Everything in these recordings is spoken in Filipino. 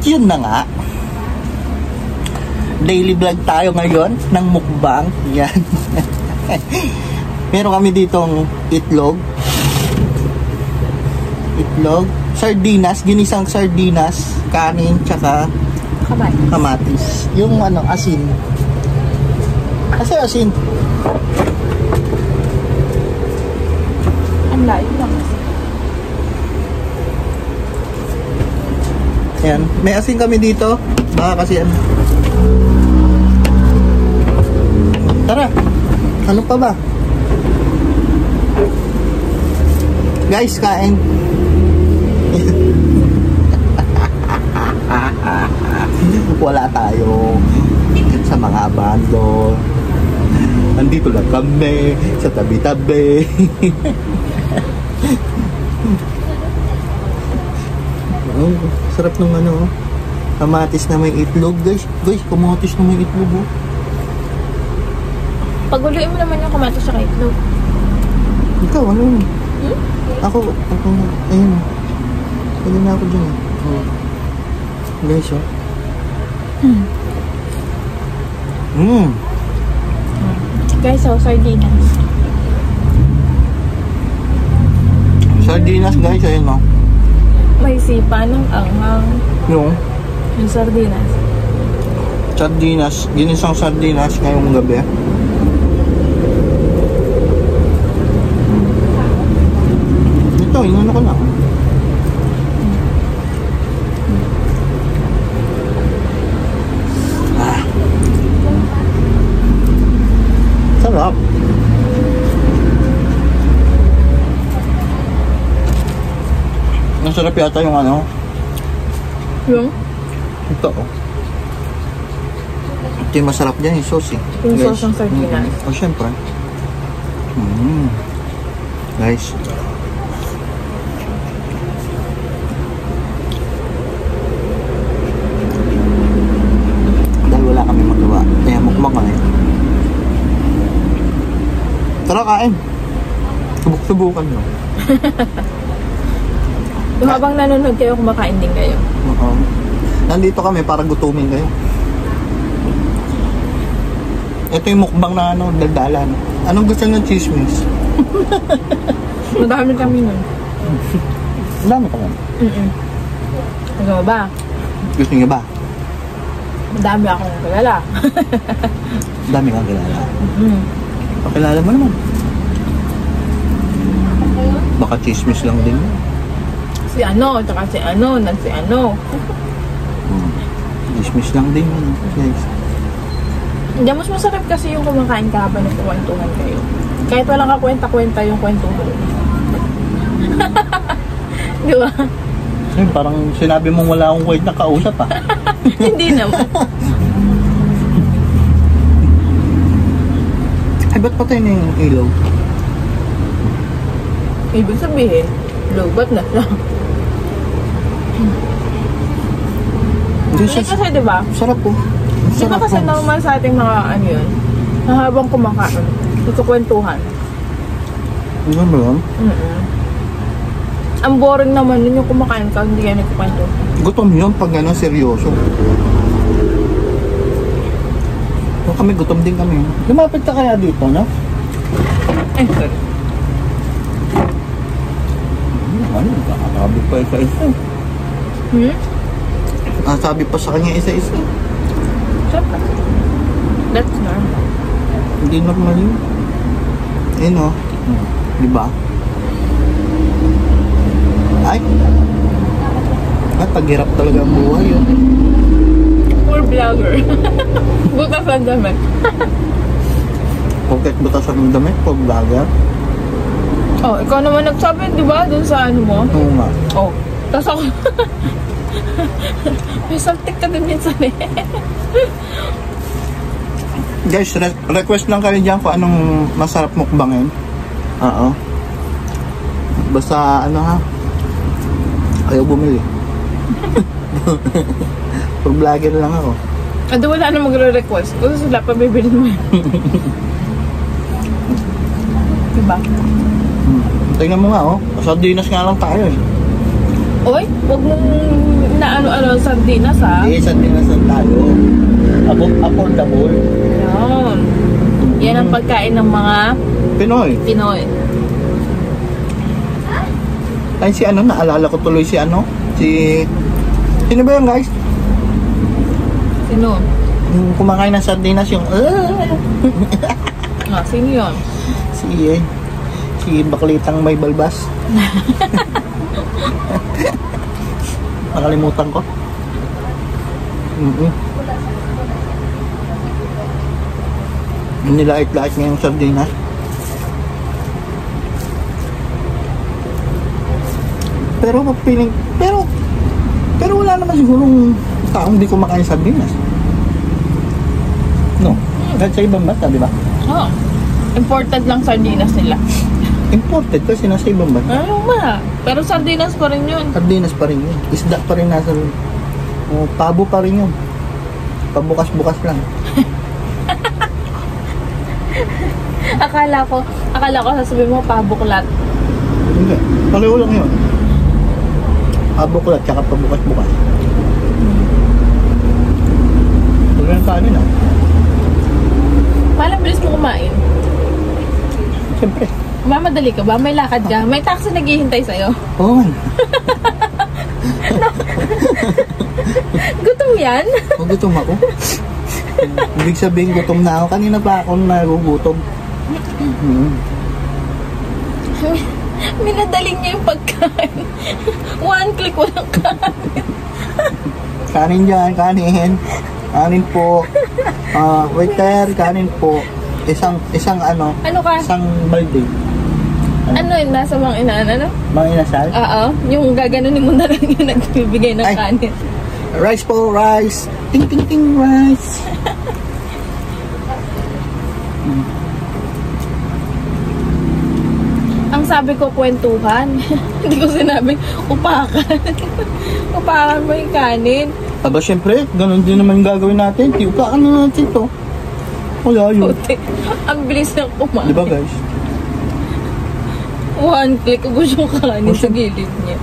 Yun na nga, daily vlog tayo ngayon ng mukbang. Yan. Meron kami ditong itlog, sardinas, ginisang sardinas, kanin, tsaka kamatis. Yung ano, asin. Kasi asin. Ang layo lang. Ayan. May asin kami dito. Baka kasi ano. Tara. Ano pa ba? Guys, kain. Wala tayo sa mga bando. Nandito lang kami sa tabi-tabi. Oh, sarap ng ano, kamatis na may itlog, guys. Guys, kamatis na may itlog, oh. Paguluin mo naman yung kamatis sa itlog. Ikaw, ano yun? Ako, ayun. Pwede na ako dyan, eh. Oh. Guys, oh. Guys, oh, sardinas. Sardinas, guys, ayun, oh. May sipa ng anghang. Yung Sardinas. sardinas, ginisang sardinas ngayong gabi. Ito, inano ko na. Sarap. Masarap yata yung ano. Yung? Ito, oh. Ito yung masarap dyan, yung sauce, eh. Yung sauce ng sardinas. Oh, syempre. Guys. Dahil wala kami magawa. Kaya mukbang kami. Tara, kain. Subuk-subukan mo. Habang nanonood kayo, kumakain din kayo. Oo. Nandito kami para gutumin kayo. Ito yung mukbang na ano, daldalan. Anong gusto ng chismis? Madami kami nun. Ang dami ka lang. Ano ba? Gusto niyo ba? Madami akong kilala. Ang dami kang kilala. Pakilala mo naman. Baka chismis lang din. Si ano, tsaka si ano, si ano. Chismis lang din. Guys. Hindi, mas masarap kasi yung kumakain ka habang nagkukwentuhan kayo. Kahit walang kakwenta-kwenta yung kwentuhan. Di ba? Ay, parang sinabi mong wala akong kwenta kausap, ah. Hindi naman. Ay, ba't patay na yung ilaw? Ibig sabihin, lobat na siya. Hindi kasi, di ba? Sarap po. Di ba kasi normal sa ating mga ano yun, na habang kumakain, kwentuhan. Ano ba yun? Ang boring naman yun yung kumakain ka, hindi ka nagkukwento. Gutom yun pag gano'n seryoso. So, kami gutom din kami. Lumapit ka kaya dito, no? Eh, sorry. Ano? Nakakabit pa isa-isa. Sabi pa sa kanya isa-isa. Siyempre. That's normal. Hindi normal yun. Ayun, oh. Diba? Ay! At paghirap talaga ang buhay yun. Poor vlogger. Butas ang damit. Pagkat butas ang damit, pag vlogger. Oh, ikaw naman nagsabi, di ba? Dun sa ano mo? Oo nga. Oh, tas ako. May saltik ka din minsan eh. Guys, request lang kayo dyan kung anong masarap mukbangin. Oo. Basta ano ha, ayaw bumili. Pag vlogger lang ako. Ado wala na magre-request. Kung sila pa bibili mo yan. Diba? Tingnan mo nga oh, sardinas nga lang tayo eh. Oy, huwag mong na ano-ano sardinas ha. Sardinas lang tayo. Affordable. Yan. Yan ang pagkain ng mga Pinoy. Ay si ano, naalala ko tuloy si ano, sino ba yun guys? Sino? Yung kumakain ng sardinas yung Sino yun? Si baklitang may balbas. Nakalimutan ko. Nilait-lait niya yung sardinas. Pero wala naman sigurong taong di kumakain sardinas. No? Kahit sa ibang bansa, di ba? Oh. Imported lang sardinas nila. Imported kasi nasa ibang bansa. Ano ba? Pero sardinas pa rin yun. Sardinas pa rin yun. Isda pa rin nasa... pabo pa rin yun. Pabukas-bukas lang. Akala ko sasabihin mo pabuklat. Hindi. Pareho lang yun. Pabuklat tsaka pabukas-bukas. Huwag lang kanin ah. Paano bilis mo kumain? Siyempre. Mamadali ka ba? May lakad ka? May taxi naghihintay sa'yo? Oo. Gutom yan? Gutom ako. Ibig sabihin gutom na ako. Kanina pa ako nagugutom. Minadaling niya yung pagkain. One click, walang kanin. Kanin dyan, kanin. Kanin po. Waiter, kanin po. Isang ano? Ano ka? Isang balde. Ano yun? Nasa mga inaan, ano? Mga inasal? Oo. Yung gaganunin mo na lang yung nagbibigay ng kanin. Rice po, rice. Ting, ting, ting, rice. Ang sabi ko, kwentuhan. Hindi ko sinabing upakan. Upakan mo yung kanin. Aba, syempre, ganun din naman gagawin natin. Upakan na natin to. Wala yun. Puti. Ang bilis ng kumain. Diba guys? One click, ubos yung kanin sa gilid niya.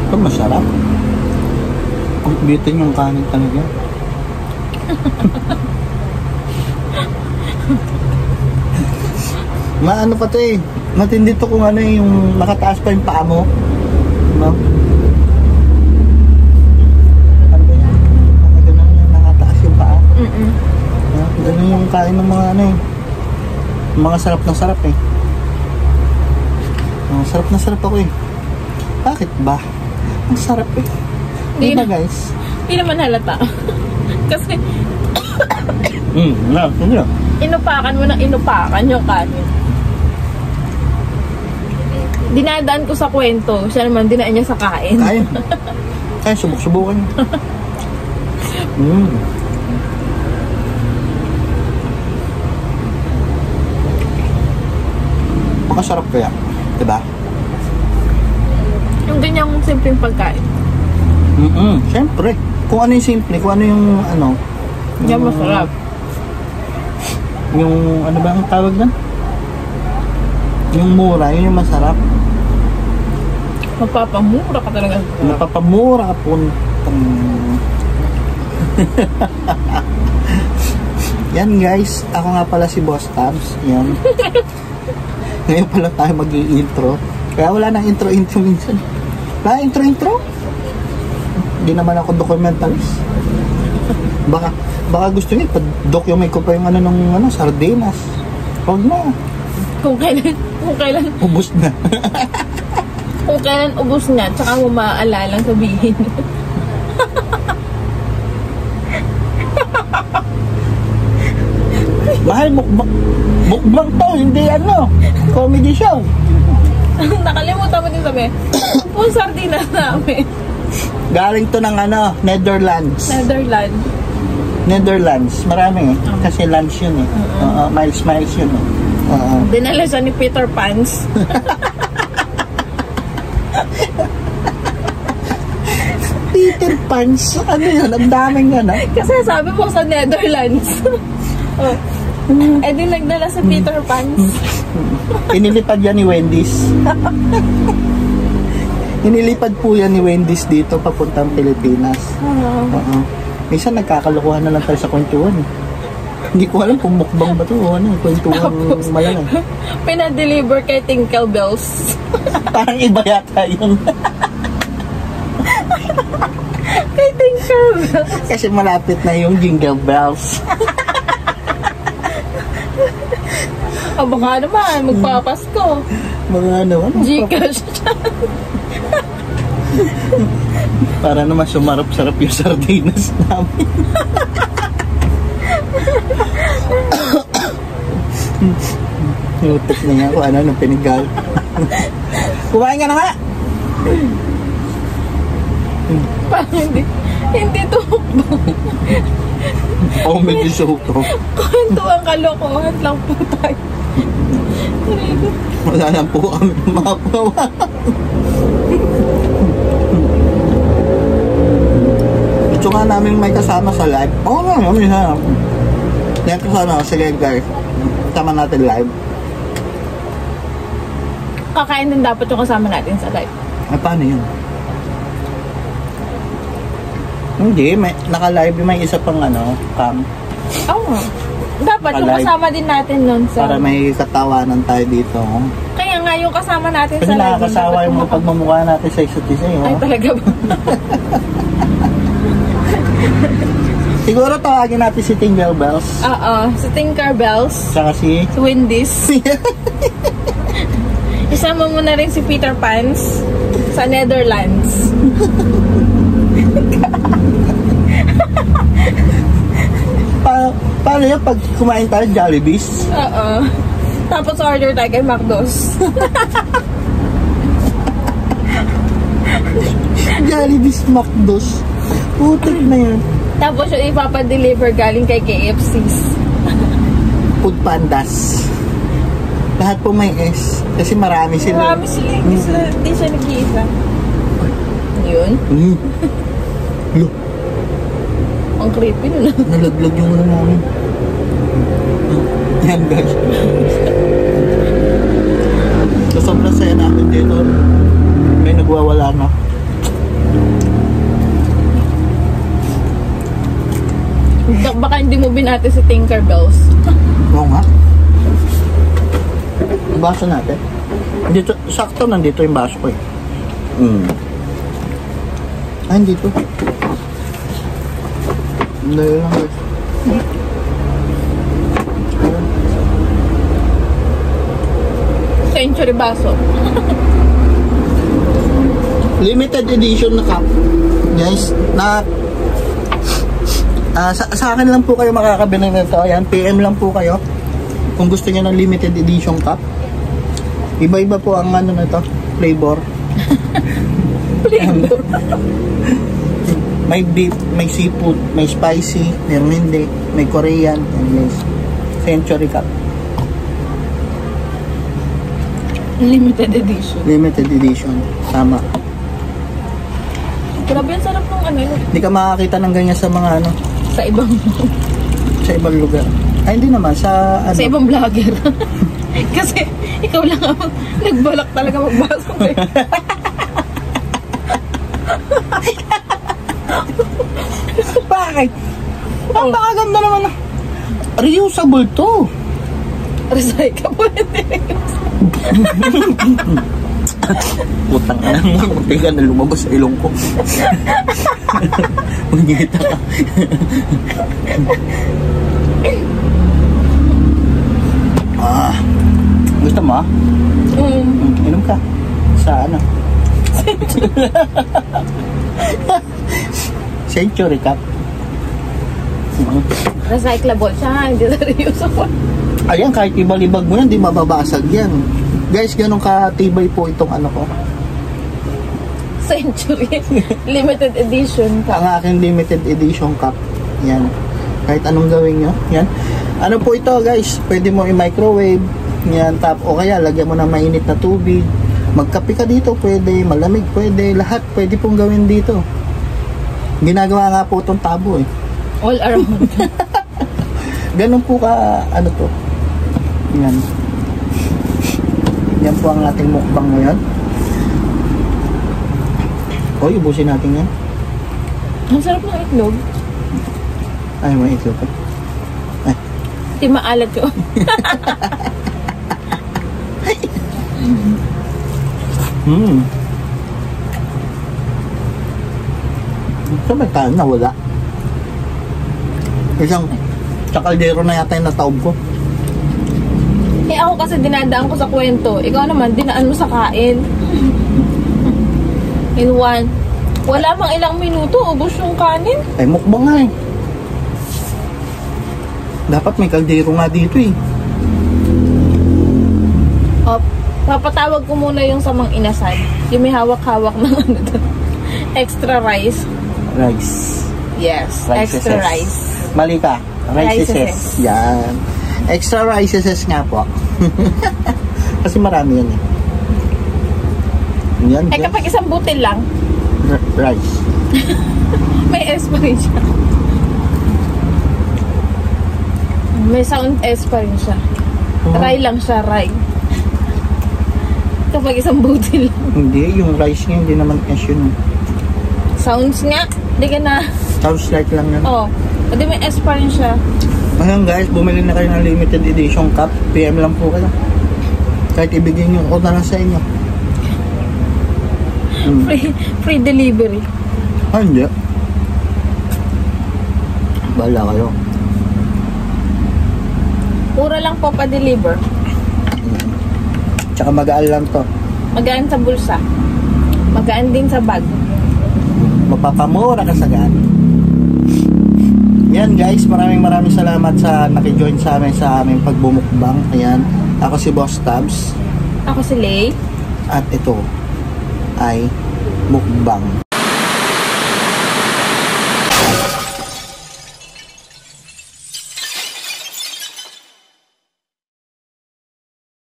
Ito masarap. Ang bitin yung kanin talaga. Maano pa to eh. Matindi to kung ano eh, yung nakataas pa yung paa mo. Diba? Ano ba yan? Ganun yung nakataas yung paa. Ganun yung kain ng mga ano eh. Mga sarap na sarap eh. Sarap na sarap ako eh. Bakit ba? Ang sarap eh. Di ba guys? Hindi naman halata. Kasi hindi. Inupakan mo ng inupakan yung kanin. Dinadaan ko sa kwento. Siya naman dinaan niya sa kain. Ay, subok-subukan. Makasarap kaya. Diba? Yung ganyang simpleng pagkain. Siyempre. Kung ano yung simple, kung ano yung ano. Yan masarap. Yung ano ba ang tawag doon? Yung mura, yun yung masarap. Mapapamura ka talaga. Mapapamura ka po. Yan guys, ako nga pala si Boss Tabs. Yan. Ngayon pala tayo mag-i-intro. Kaya wala nang intro-intro minsan. Wala intro-intro? Hindi naman ako documentalist. Baka gusto niya, document ko pa yung ano ng ano, sardinas. Huwag na. Kung kailan ubos na. Kung kailan ubos na, tsaka mo maaalalang sabihin. Mahal, mukbang to, hindi ano, comedy show. Nakalimutan mo din sabi, kung sardinas namin. Galing to ng Netherlands. Netherlands. Marami eh. Kasi lunch yun eh. Miles yun eh. Dinala siya ni Peter Pans. Peter Pans? Ano yun? Ang daming Kasi sabi mo sa Netherlands. Eh di nagdala sa Peter Pans. Inilipad yan ni Wendy's. Inilipad po yan ni Wendy's dito papuntang Pilipinas. Minsan nagkakalokohan na lang tayo sa kwentuhan. Hindi ko alam kung mukbang ba ito o kwentuhan malang. Pinadeliver kay Tinkle Bells. Parang iba yata yun. Kay Tinkle Bells. Kasi malapit na yung Jingle Bells. Baka naman, magpapasko. Mga Gcash. Para naman sumarap-sarap yung sardinas namin. Nutik na nga kung nung pinigal. Kumain ka na nga! Parang hindi to Medyo suhok to. Kwento ang kalokohan lang po tayo. Wala lang po kami mapawa. Gusto nga namin may kasama sa live. Namin ha. Yan kasama. Sige guys. Tama natin live. Kakain din dapat yung kasama natin sa live. Paano yun? Hindi. Naka-live may isa pang cam. Dapat yung kasama din natin nun sa... Para may katawanan tayo dito. Kaya nga yung kasama natin kasi sa live. Kasi nakakasawa yung mga pagmamukha natin sa isa't isa. Ay talaga ba? Siguro tawagin natin si Tingle Bells. Si Tinker Bells. Saka si Wendy's. Isama mo na rin si Peter Pans sa Netherlands. Paano yun pag kumain tayo Jollibees? Tapos order tayo kay McDo's. Jollibees, McDo's. Putik na yan. Tapos yung ipapadeliver galing kay KFC's. Food Pandas. Lahat po may S. Kasi marami sila. Marami sila. Hindi siya nag-iisa. Yun. Look. Ang creepy na. Nalaglag yung namin. Yan guys. So sobrang saya namin dito. May nagwawala na. Baka hindi mo binati si Tinker Bells. Oo nga. Baso natin. Dito, sakto nandito yung baso ko eh. Dito. Hindi lang guys. Century baso. Limited edition na cup. Guys, sa akin lang po kayo makakabili nito. Ayan, PM lang po kayo. Kung gusto niyo ng limited edition cup. Iba-iba po ang nito, flavor. Flavor. May beef, may seafood, may spicy, meron hindi, may Korean, and may Century cup. Limited edition. Limited edition. Tama. Grabe ang sarap ng Hindi ka makakita ng ganyan sa mga sa ibang lugar. Ay, hindi naman. Sa ibang vlogger. Kasi ikaw lang ang nagbalak talaga magbasok eh. Bakit? Napakaganda naman na. Reusable to. Recyclable. Putang na mo. Munti ka na lumabas sa ilong ko. Mungita ka. Gusto mo? Inom ka. Sa Century cup. Recyclable siya, hindi na reusable. Ayan, kahit ibalibag mo yan, di mababasag yan. Guys, ganun katibay po itong ko. Century. Limited edition ka. Ang aking limited edition cup. Yan. Kahit anong gawin nyo. Yan. Ano po ito guys? Pwede mo i-microwave. Yan. O kaya lagyan mo ng mainit na tubig. Magkape ka dito. Pwede. Malamig. Pwede. Lahat. Pwede pong gawin dito. Ginagawa nga po itong tabo eh. All around. Ganun po ka, ano to. Yan. Yan po ang ating mukbang ngayon. O, ubusin natin yan. Ang sarap ng itlog. Ay, may itlog pa. Ay. Di maalat yun. Ito may tayo na wala. Isang kaldero na yata yung nataob ko. Eh ako kasi dinadaan ko sa kwento. Ikaw naman, dinaan mo sa kain. In one. Wala mang ilang minuto, ubos yung kanin. Ay, mukbang nga eh. Dapat may kaldero nga dito eh. O, papatawag ko muna yung sa mga inasal. Yung may hawak-hawak ng ano doon. Extra rice. Rice. Yes, Rices. extra rice. Mali ka. Rices. Rices. Yan. Extra rices nga po. Kasi marami yan eh. Yan. Eh kapag isang butil lang, Rice. may S pa rin siya. May sound S pa rin siya. Ray lang siya, ray. Kapag isang butil lang. Hindi, yung rice nga hindi naman S yun. Sounds nga. Hindi ka na. Sounds like lang yan. Oo. Hindi may S pa rin siya. Ngayon guys, bumili na kayo ng limited edition cup. PM lang po kayo. Kahit ibigay nyo ko na lang sa inyo. Free delivery. Ah, hindi. Bahala kayo. Pura lang po pa-deliver. Tsaka magaan lang to. Magaan sa bulsa. Magaan din sa bag. Mapapamura ka sa gaan. Yan guys, maraming salamat sa nakijoin sa amin sa aming pagbumukbang. Ayan, ako si Boss Tabs. Ako si Lay. At ito ay mukbang.